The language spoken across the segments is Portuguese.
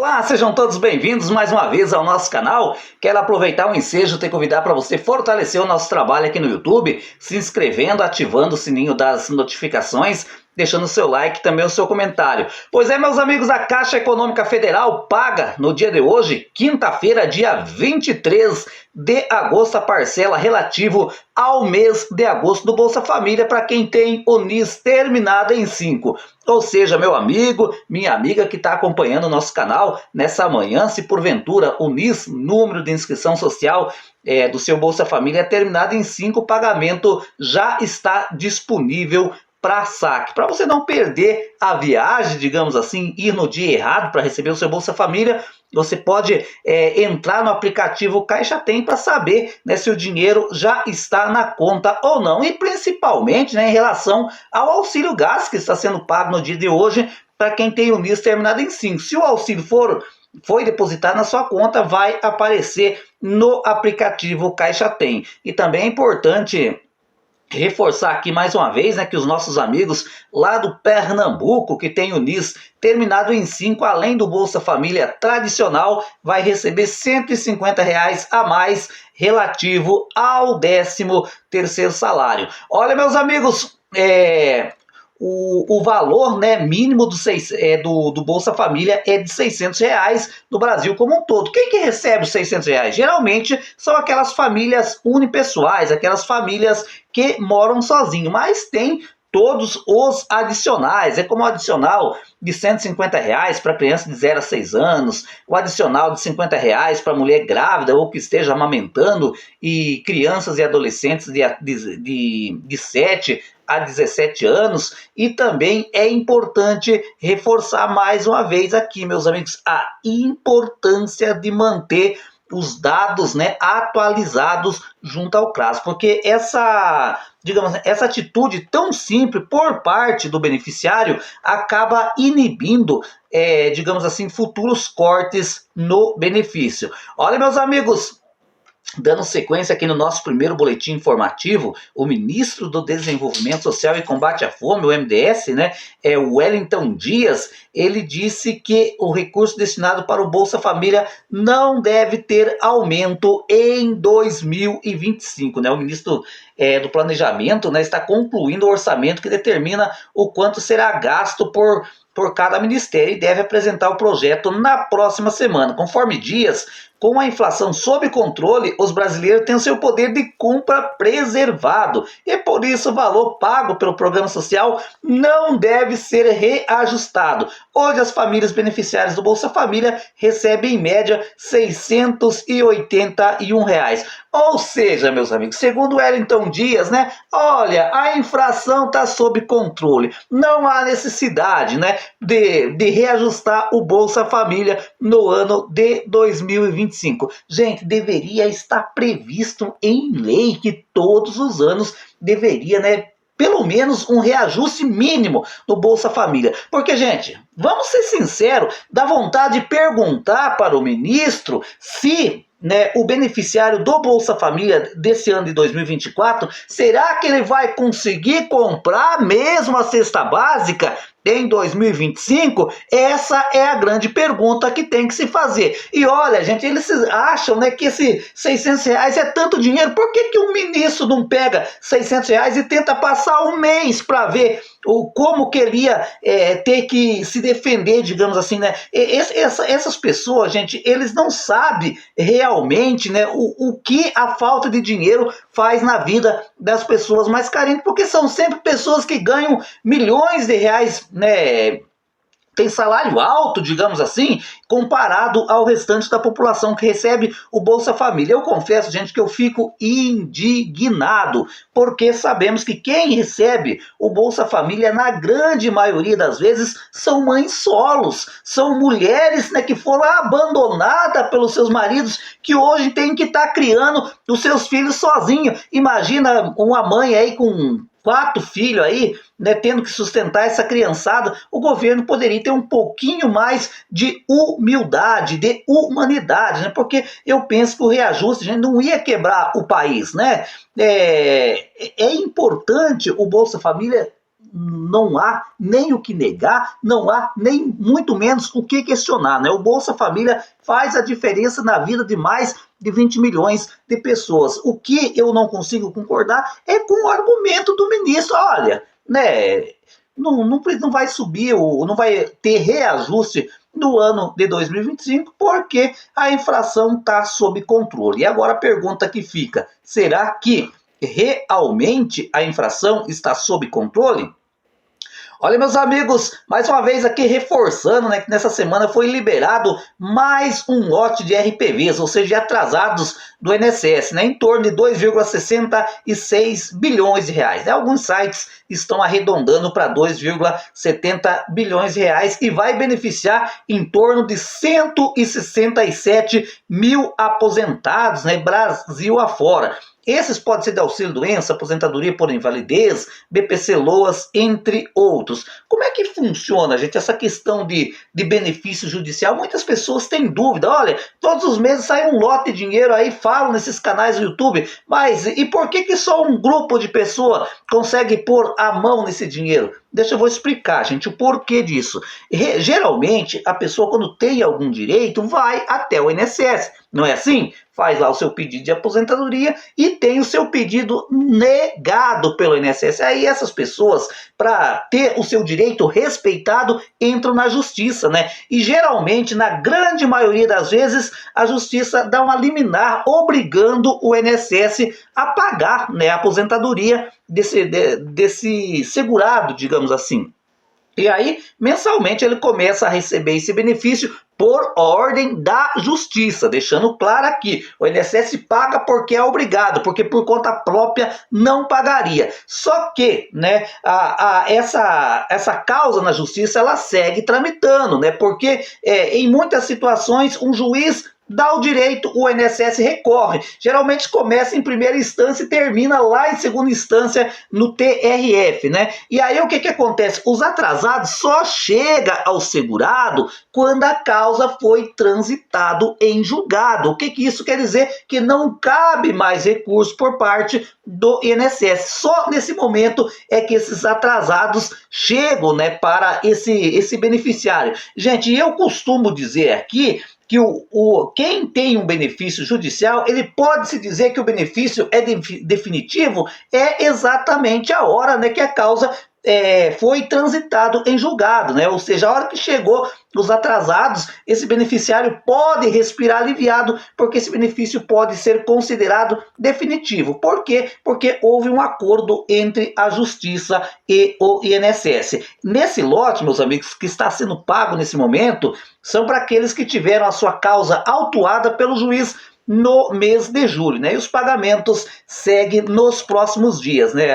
Olá, sejam todos bem-vindos mais uma vez ao nosso canal. Quero aproveitar o ensejo e convidar para você fortalecer o nosso trabalho aqui no YouTube, se inscrevendo, ativando o sininho das notificações, deixando o seu like e também o seu comentário. Pois é, meus amigos, a Caixa Econômica Federal paga no dia de hoje, quinta-feira, dia 23 de agosto, a parcela relativo ao mês de agosto do Bolsa Família para quem tem o NIS terminado em 5. Ou seja, meu amigo, minha amiga que está acompanhando o nosso canal nessa manhã, se porventura o NIS, número de inscrição social do seu Bolsa Família, é terminado em 5, o pagamento já está disponível para saque. Para você não perder a viagem, digamos assim, ir no dia errado para receber o seu Bolsa Família, você pode entrar no aplicativo Caixa Tem para saber, né, se o dinheiro já está na conta ou não. E principalmente, né, em relação ao auxílio gás que está sendo pago no dia de hoje para quem tem o NIS terminado em 5. Se o auxílio foi depositado na sua conta, vai aparecer no aplicativo Caixa Tem. E também é importante reforçar aqui mais uma vez, né, que os nossos amigos lá do Pernambuco, que tem o NIS terminado em 5, além do Bolsa Família tradicional, vai receber R$ 150 a mais relativo ao 13º salário. Olha, meus amigos, o valor, né, mínimo do Bolsa Família é de R$ 600 no Brasil como um todo. Quem que recebe os R$ 600? Geralmente são aquelas famílias unipessoais, aquelas famílias que moram sozinhos, mas tem todos os adicionais, como o adicional de R$ 150 para criança de 0 a 6 anos, o adicional de R$ 50 para mulher grávida ou que esteja amamentando, e crianças e adolescentes de 7 a 17 anos. E também é importante reforçar mais uma vez aqui, meus amigos, a importância de manter os dados, né, atualizados junto ao CRAS, porque essa atitude tão simples por parte do beneficiário acaba inibindo, digamos assim, futuros cortes no benefício. Olha, meus amigos, dando sequência aqui no nosso primeiro boletim informativo, o ministro do Desenvolvimento Social e Combate à Fome, o MDS, né, o Wellington Dias, ele disse que o recurso destinado para o Bolsa Família não deve ter aumento em 2025. Né? O ministro do Planejamento, né, está concluindo o orçamento que determina o quanto será gasto por cada ministério e deve apresentar o projeto na próxima semana. Conforme Dias, com a inflação sob controle, os brasileiros têm o seu poder de compra preservado e por isso o valor pago pelo programa social não deve ser reajustado. Hoje as famílias beneficiárias do Bolsa Família recebem em média R$ 681. Ou seja, meus amigos, segundo Wellington Dias, né, olha, a inflação está sob controle, não há necessidade, né, de reajustar o Bolsa Família no ano de 2025. Gente, deveria estar previsto em lei que todos os anos deveria, né, pelo menos um reajuste mínimo no Bolsa Família. Porque, gente, vamos ser sinceros, dá vontade de perguntar para o ministro se, né, o beneficiário do Bolsa Família desse ano de 2024, será que ele vai conseguir comprar mesmo a cesta básica em 2025? Essa é a grande pergunta que tem que se fazer. E olha, gente, eles acham, né, que esse R$ 600 é tanto dinheiro. Por que o ministro não pega R$ 600 e tenta passar um mês para ver como que ele ia ter que se defender, digamos assim, né? Essas pessoas, gente, eles não sabem realmente, né, o que a falta de dinheiro faz na vida das pessoas mais carentes, porque são sempre pessoas que ganham milhões de reais, né? Tem salário alto, digamos assim, comparado ao restante da população que recebe o Bolsa Família. Eu confesso, gente, que eu fico indignado, porque sabemos que quem recebe o Bolsa Família, na grande maioria das vezes, são mães solos, são mulheres, né, que foram abandonadas pelos seus maridos, que hoje têm que estar criando os seus filhos sozinhos. Imagina uma mãe aí com 4 filhos aí, né, tendo que sustentar essa criançada. O governo poderia ter um pouquinho mais de humildade, de humanidade, né? Porque eu penso que o reajuste, gente, não ia quebrar o país, né? É importante o Bolsa Família não há nem o que negar, não há nem muito menos o que questionar, né? O Bolsa Família faz a diferença na vida de mais de 20 milhões de pessoas. O que eu não consigo concordar é com o argumento do ministro. Olha, né, não vai subir, não vai ter reajuste no ano de 2025 porque a inflação está sob controle. E agora a pergunta que fica, será que realmente a inflação está sob controle? Olha, meus amigos, mais uma vez aqui reforçando, né, que nessa semana foi liberado mais um lote de RPVs, ou seja, atrasados do INSS, né, em torno de 2,66 bilhões de reais. Né? Alguns sites estão arredondando para 2,70 bilhões de reais e vai beneficiar em torno de 167 mil aposentados, né, Brasil afora. Esses podem ser de auxílio-doença, aposentadoria por invalidez, BPC-Loas, entre outros. Como é que funciona, gente, essa questão de benefício judicial? Muitas pessoas têm dúvida. Olha, todos os meses sai um lote de dinheiro aí, falam nesses canais do YouTube, mas e por que só um grupo de pessoas consegue pôr a mão nesse dinheiro? Eu vou explicar, gente, o porquê disso. Geralmente, a pessoa, quando tem algum direito, vai até o INSS, não é assim? Faz lá o seu pedido de aposentadoria e tem o seu pedido negado pelo INSS. Aí essas pessoas, para ter o seu direito respeitado, entram na justiça, né? E geralmente, na grande maioria das vezes, a justiça dá uma liminar obrigando o INSS a pagar, né, a aposentadoria desse segurado, digamos assim. E aí, mensalmente, ele começa a receber esse benefício por ordem da justiça, deixando claro aqui, o INSS paga porque é obrigado, porque por conta própria não pagaria. Só que, né, essa causa na justiça, ela segue tramitando, né, porque em muitas situações um juiz dá o direito, o INSS recorre. Geralmente começa em primeira instância e termina lá em segunda instância no TRF, né? E aí o que acontece? Os atrasados só chega ao segurado quando a causa foi transitado em julgado. O que isso quer dizer? Que não cabe mais recurso por parte do INSS. Só nesse momento é que esses atrasados chegam, né, para esse beneficiário. Gente, eu costumo dizer aqui que quem tem um benefício judicial, ele pode se dizer que o benefício é definitivo, é exatamente a hora, né, que a causa foi transitado em julgado, né? Ou seja, a hora que chegou os atrasados, esse beneficiário pode respirar aliviado, porque esse benefício pode ser considerado definitivo. Por quê? Porque houve um acordo entre a Justiça e o INSS. Nesse lote, meus amigos, que está sendo pago nesse momento, são para aqueles que tiveram a sua causa autuada pelo juiz no mês de julho, né? E os pagamentos seguem nos próximos dias, né?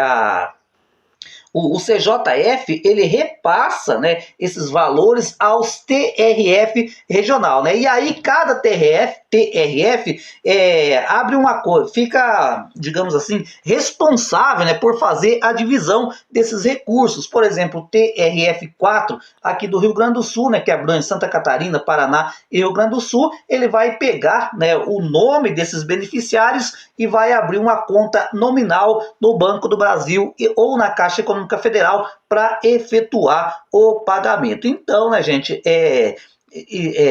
O CJF, ele repassa, né, esses valores aos TRF regional, né? E aí cada TRF abre uma coisa, fica, digamos assim, responsável, né, por fazer a divisão desses recursos. Por exemplo, o TRF4 aqui do Rio Grande do Sul, né, que abrange Santa Catarina, Paraná e Rio Grande do Sul, ele vai pegar, né, o nome desses beneficiários e vai abrir uma conta nominal no Banco do Brasil ou na Caixa Econômica Federal para efetuar o pagamento. Então, né, gente,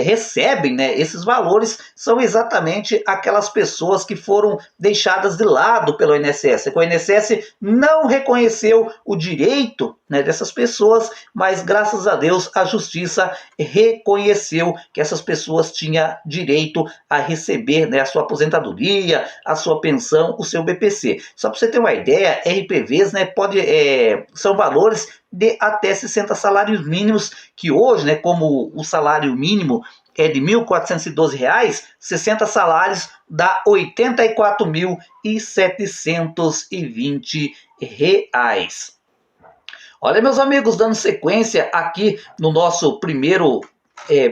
recebem, né, esses valores, são exatamente aquelas pessoas que foram deixadas de lado pelo INSS. O INSS não reconheceu o direito, né, dessas pessoas, mas graças a Deus a justiça reconheceu que essas pessoas tinham direito a receber, né, a sua aposentadoria, a sua pensão, o seu BPC. Só para você ter uma ideia, RPVs, né, são valores de até 60 salários mínimos, que hoje, né, como o salário mínimo é de R$ 1.412, 60 salários dá R$ 84.720. Olha, meus amigos, dando sequência aqui no nosso primeiro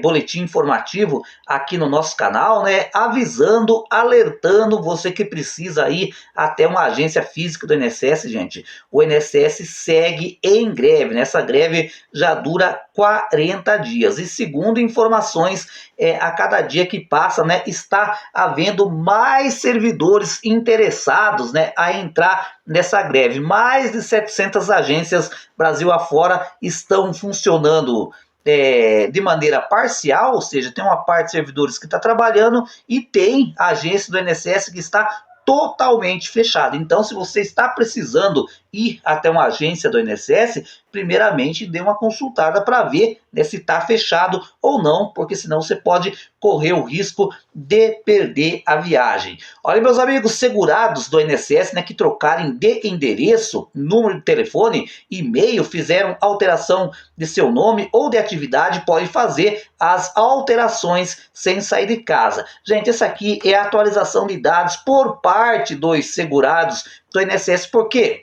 boletim informativo aqui no nosso canal, né, avisando, alertando você que precisa ir até uma agência física do INSS, gente. O INSS segue em greve, né? Essa greve já dura 40 dias e segundo informações, a cada dia que passa, né, está havendo mais servidores interessados, né, a entrar nessa greve. Mais de 700 agências Brasil afora estão funcionando de maneira parcial, ou seja, tem uma parte de servidores que está trabalhando e tem a agência do INSS que está totalmente fechada. Então, se você está precisando ir até uma agência do INSS, primeiramente dê uma consultada para ver, né, se está fechado ou não, porque senão você pode correr o risco de perder a viagem. Olha, meus amigos, segurados do INSS, né, que trocarem de endereço, número de telefone, e-mail, fizeram alteração de seu nome ou de atividade, podem fazer as alterações sem sair de casa. Gente, essa aqui é a atualização de dados por parte dos segurados do INSS. Por quê?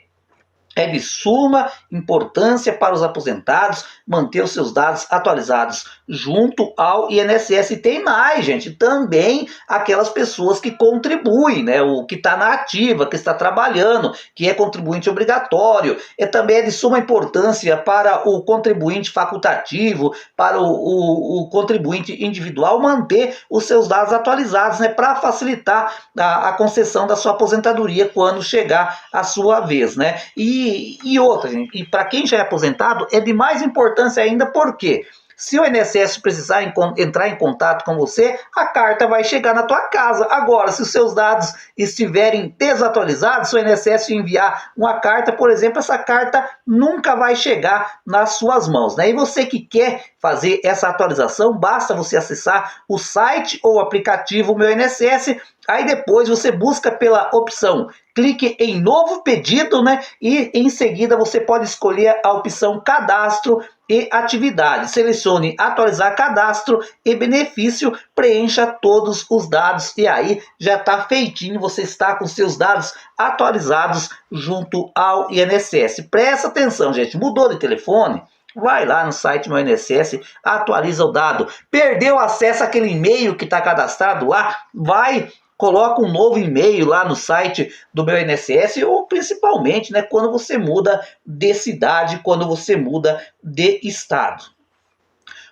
É de suma importância para os aposentados manter os seus dados atualizados junto ao INSS. E tem mais, gente, também aquelas pessoas que contribuem, né? O que está na ativa, que está trabalhando, que é contribuinte obrigatório. Também é de suma importância para o contribuinte facultativo, para o contribuinte individual manter os seus dados atualizados, né? Para facilitar a concessão da sua aposentadoria quando chegar a sua vez, né? E outra, gente, e para quem já é aposentado, é de mais importância ainda, porque se o INSS precisar entrar em contato com você, a carta vai chegar na tua casa. Agora, se os seus dados estiverem desatualizados, se o INSS enviar uma carta, por exemplo, essa carta nunca vai chegar nas suas mãos, né? E você que quer fazer essa atualização, basta você acessar o site ou o aplicativo Meu INSS. Aí depois você busca pela opção clique em novo pedido, né? E em seguida você pode escolher a opção cadastro e atividade. Selecione atualizar cadastro e benefício, preencha todos os dados e aí já está feitinho, você está com seus dados atualizados junto ao INSS. Presta atenção, gente, mudou de telefone? Vai lá no site Meu INSS, atualiza o dado. Perdeu acesso àquele e-mail que está cadastrado lá? Vai, coloca um novo e-mail lá no site do Meu INSS, ou principalmente, né, quando você muda de cidade, quando você muda de estado.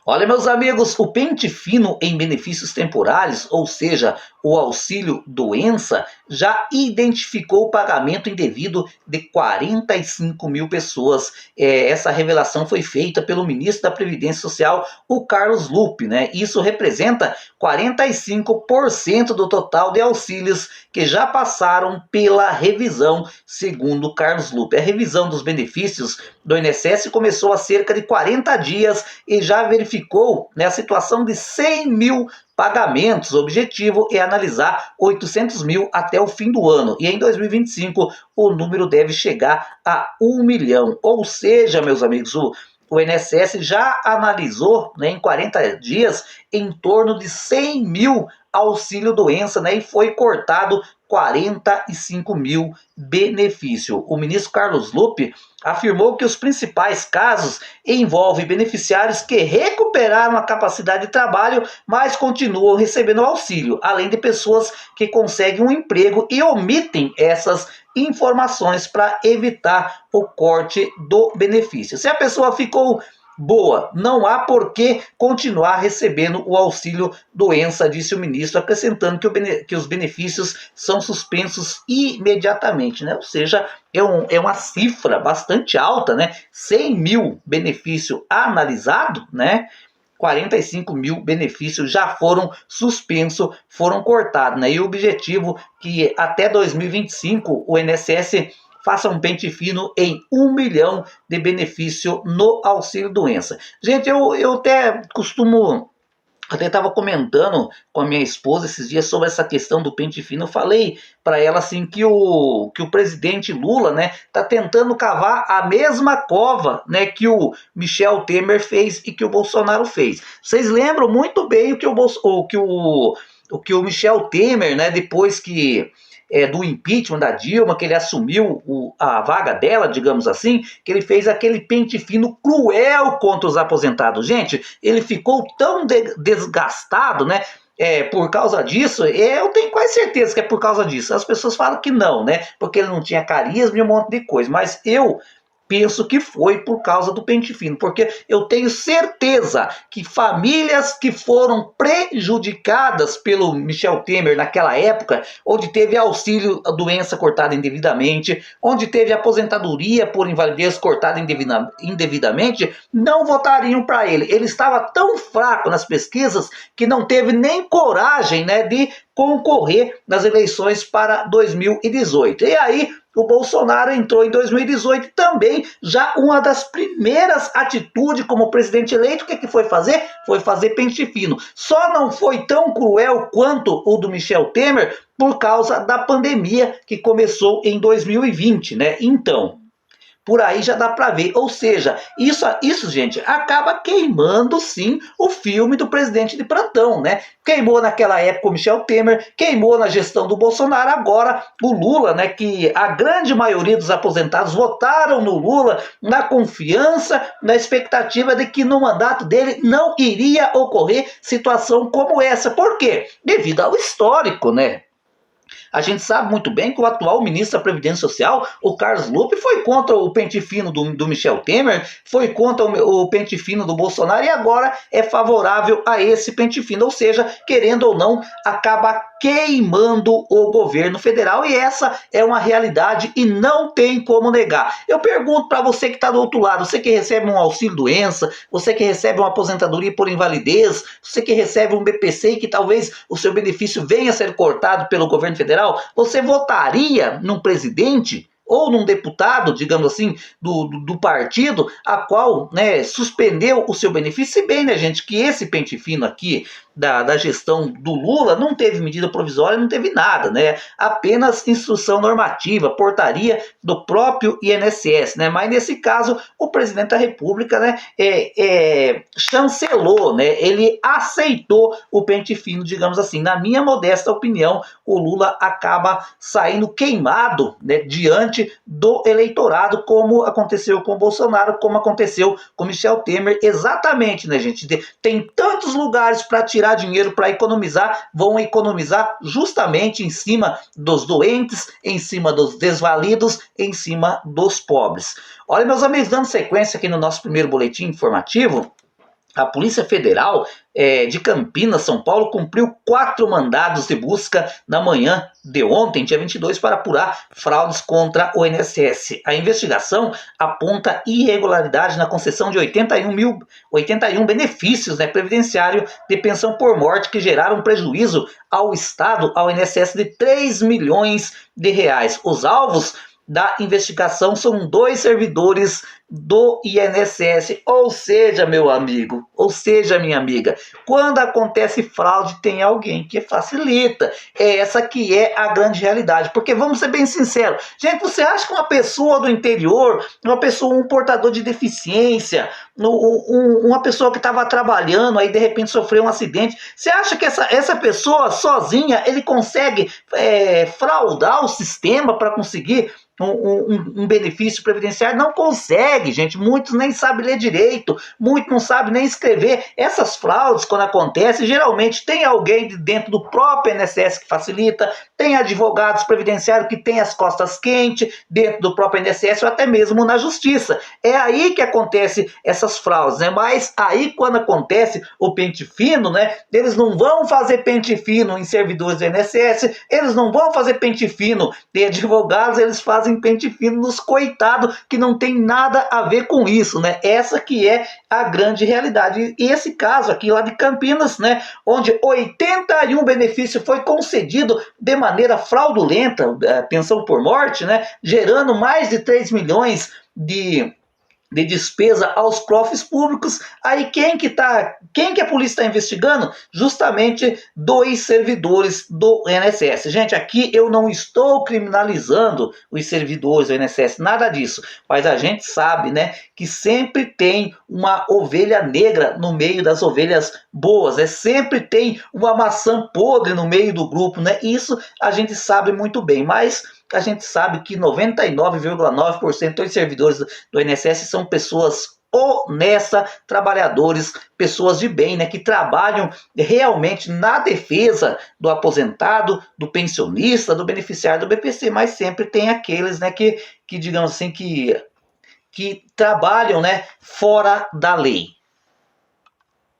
Olha, meus amigos, o pente fino em benefícios temporários, ou seja, o auxílio doença, já identificou o pagamento indevido de 45 mil pessoas. Essa revelação foi feita pelo ministro da Previdência Social, o Carlos Lupe, né? Isso representa 45% do total de auxílios que já passaram pela revisão, segundo o Carlos Lupe. A revisão dos benefícios do INSS começou há cerca de 40 dias e já verificou, né, a situação de 100 mil pagamentos. O objetivo é analisar 800 mil até o fim do ano. E em 2025 o número deve chegar a 1 milhão. Ou seja, meus amigos, o INSS já analisou, né, em 40 dias em torno de 100 mil auxílio-doença, né, e foi cortado 45 mil benefício. O ministro Carlos Lupe afirmou que os principais casos envolvem beneficiários que recuperaram a capacidade de trabalho, mas continuam recebendo auxílio, além de pessoas que conseguem um emprego e omitem essas informações para evitar o corte do benefício. Se a pessoa ficou boa, não há por que continuar recebendo o auxílio doença, disse o ministro, acrescentando que os benefícios são suspensos imediatamente, né? Ou seja, é uma cifra bastante alta, né? 100 mil benefício analisado, né? 45 mil benefícios já foram suspensos, foram cortados, né? E o objetivo é que até 2025 o INSS faça um pente fino em 1 milhão de benefício no auxílio-doença. Gente, eu até costumo... Até estava comentando com a minha esposa esses dias sobre essa questão do pente fino. Eu falei para ela assim que o presidente Lula, né, tá tentando cavar a mesma cova, né, que o Michel Temer fez e que o Bolsonaro fez. Vocês lembram muito bem o que o Michel Temer, né, depois que do impeachment da Dilma, que ele assumiu a vaga dela, digamos assim, que ele fez aquele pente fino cruel contra os aposentados. Gente, ele ficou tão desgastado, né? Por causa disso, eu tenho quase certeza que é por causa disso. As pessoas falam que não, né? Porque ele não tinha carisma e um monte de coisa. Mas eu penso que foi por causa do pente fino, porque eu tenho certeza que famílias que foram prejudicadas pelo Michel Temer naquela época, onde teve auxílio à doença cortada indevidamente, onde teve aposentadoria por invalidez cortada indevidamente, não votariam para ele. Ele estava tão fraco nas pesquisas que não teve nem coragem, né, de concorrer nas eleições para 2018. E aí o Bolsonaro entrou em 2018 também, já uma das primeiras atitudes como presidente eleito, o que foi fazer? Foi fazer pente fino. Só não foi tão cruel quanto o do Michel Temer por causa da pandemia que começou em 2020, né? Então, por aí já dá para ver. Ou seja, isso, gente, acaba queimando, sim, o filme do presidente de plantão, né? Queimou naquela época o Michel Temer, queimou na gestão do Bolsonaro, agora o Lula, né? Que a grande maioria dos aposentados votaram no Lula na confiança, na expectativa de que no mandato dele não iria ocorrer situação como essa. Por quê? Devido ao histórico, né? A gente sabe muito bem que o atual ministro da Previdência Social, o Carlos Lupe, foi contra o pente fino do Michel Temer, foi contra o pente fino do Bolsonaro e agora é favorável a esse pente fino. Ou seja, querendo ou não, acaba queimando o governo federal e essa é uma realidade e não tem como negar. Eu pergunto para você que está do outro lado, você que recebe um auxílio-doença, você que recebe uma aposentadoria por invalidez, você que recebe um BPC e que talvez o seu benefício venha a ser cortado pelo governo federal, você votaria num presidente ou num deputado, digamos assim, do partido, a qual, né, suspendeu o seu benefício? Se bem, né, gente, que esse pente fino aqui da gestão do Lula não teve medida provisória, não teve nada, né? Apenas instrução normativa, portaria do próprio INSS, né? Mas nesse caso, o presidente da República, né, chancelou, né? Ele aceitou o pente fino, digamos assim. Na minha modesta opinião, o Lula acaba saindo queimado, né, diante do eleitorado, como aconteceu com o Bolsonaro, como aconteceu com Michel Temer, exatamente, né, gente? Tem tantos lugares para tirar dinheiro para economizar, vão economizar justamente em cima dos doentes, em cima dos desvalidos, em cima dos pobres. Olha, meus amigos, dando sequência aqui no nosso primeiro boletim informativo, a Polícia Federal de Campinas, São Paulo, cumpriu 4 mandados de busca na manhã de ontem, dia 22, para apurar fraudes contra o INSS. A investigação aponta irregularidade na concessão de 81 benefícios, né, previdenciários de pensão por morte que geraram prejuízo ao Estado, ao INSS, de 3 milhões de reais. Os alvos da investigação são 2 servidores do INSS, ou seja, meu amigo, ou seja, minha amiga, quando acontece fraude tem alguém que facilita. Essa que é a grande realidade, porque vamos ser bem sinceros, gente, você acha que uma pessoa do interior, um portador de deficiência, uma pessoa que estava trabalhando, aí de repente sofreu um acidente, você acha que essa pessoa sozinha, ele consegue fraudar o sistema para conseguir um benefício previdenciário? Não consegue, gente. Muitos nem sabem ler direito, muitos não sabem nem escrever. Essas fraudes, quando acontecem, geralmente tem alguém de dentro do próprio INSS que facilita, tem advogados previdenciários que têm as costas quentes dentro do próprio INSS ou até mesmo na justiça. É aí que acontece essas fraudes, né? Mas aí quando acontece o pente fino, né? Eles não vão fazer pente fino em servidores do INSS, eles não vão fazer pente fino de advogados, eles fazem pente fino nos coitados que não tem nada a ver com isso, né? Essa que é a grande realidade. E esse caso aqui lá de Campinas, né, onde 81 benefício foi concedido de maneira fraudulenta, pensão por morte, né, gerando mais de 3 milhões de de despesa aos cofres públicos. Aí quem que a polícia está investigando? Justamente dois servidores do INSS. Gente, aqui eu não estou criminalizando os servidores do INSS, nada disso, mas a gente sabe, né, que sempre tem uma ovelha negra no meio das ovelhas boas, sempre tem uma maçã podre no meio do grupo, né? Isso a gente sabe muito bem, mas a gente sabe que 99,9% dos servidores do INSS são pessoas honestas, trabalhadores, pessoas de bem, né, que trabalham realmente na defesa do aposentado, do pensionista, do beneficiário do BPC, mas sempre tem aqueles, né, que digamos assim, que trabalham, né, fora da lei.